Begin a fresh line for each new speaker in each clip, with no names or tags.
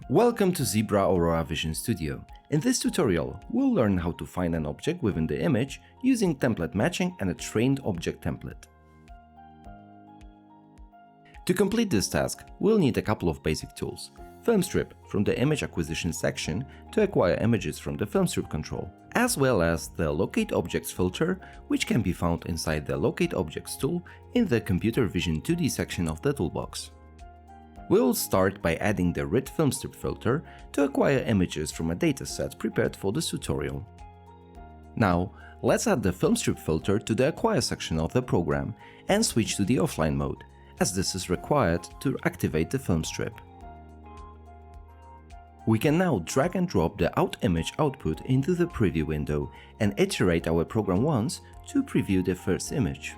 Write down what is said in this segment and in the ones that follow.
Welcome to Zebra Aurora Vision Studio. In this tutorial, we'll learn how to find an object within the image using template matching and a trained object template. To complete this task, we'll need a couple of basic tools. Filmstrip from the image acquisition section to acquire images from the filmstrip control, as well as the LocateObjects filter, which can be found inside the LocateObjects tool in the Computer Vision 2D section of the toolbox. We'll start by adding the red filmstrip filter to acquire images from a dataset prepared for this tutorial. Now, let's add the filmstrip filter to the Acquire section of the program and switch to the offline mode, as this is required to activate the filmstrip. We can now drag and drop the image output into the preview window and iterate our program once to preview the first image.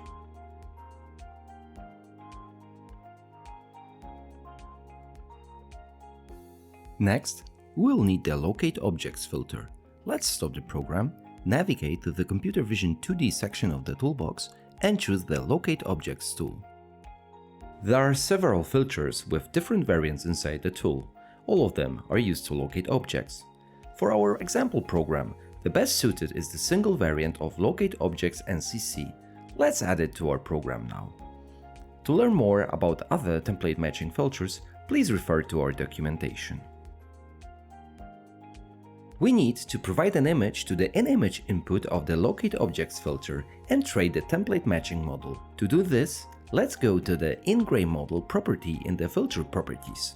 Next, we'll need the LocateObjects filter. Let's stop the program, navigate to the Computer Vision 2D section of the toolbox and choose the LocateObjects tool. There are several filters with different variants inside the tool. All of them are used to locate objects. For our example program, the best suited is the single variant of LocateObjects NCC. Let's add it to our program now. To learn more about other template matching filters, please refer to our documentation. We need to provide an image to the in-image input of the LocateObjects filter and trade the template matching model. To do this, let's go to the in-gray model property in the filter properties.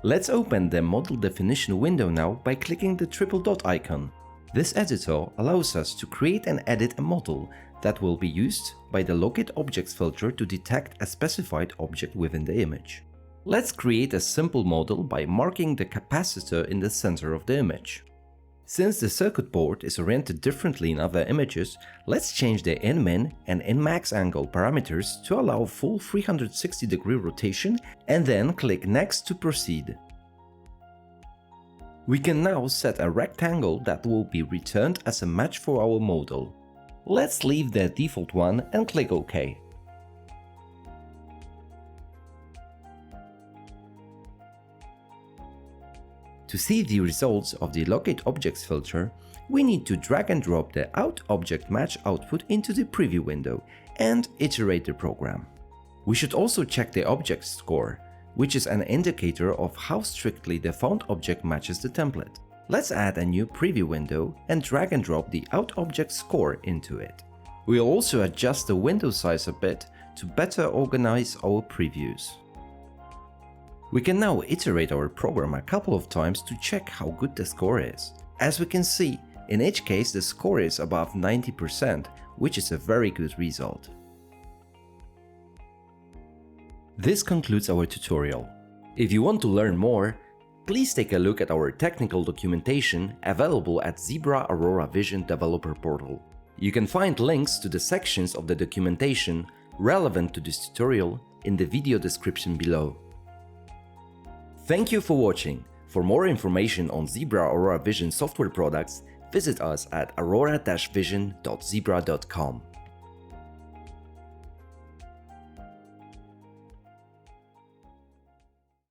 Let's open the model definition window now by clicking the triple dot icon. This editor allows us to create and edit a model that will be used by the LocateObjects filter to detect a specified object within the image. Let's create a simple model by marking the capacitor in the center of the image. Since the circuit board is oriented differently in other images, let's change the in-min and in-max angle parameters to allow full 360-degree rotation and then click Next to proceed. We can now set a rectangle that will be returned as a match for our model. Let's leave the default one and click OK. To see the results of the LocateObjects filter, we need to drag and drop the object match output into the preview window and iterate the program. We should also check the object score, which is an indicator of how strictly the found object matches the template. Let's add a new preview window and drag and drop the object score into it. We'll also adjust the window size a bit to better organize our previews. We can now iterate our program a couple of times to check how good the score is. As we can see, in each case the score is above 90%, which is a very good result. This concludes our tutorial. If you want to learn more, please take a look at our technical documentation available at Zebra Aurora Vision Developer Portal. You can find links to the sections of the documentation relevant to this tutorial in the video description below. Thank you for watching. For more information on Zebra Aurora Vision software products, visit us at aurora-vision.zebra.com.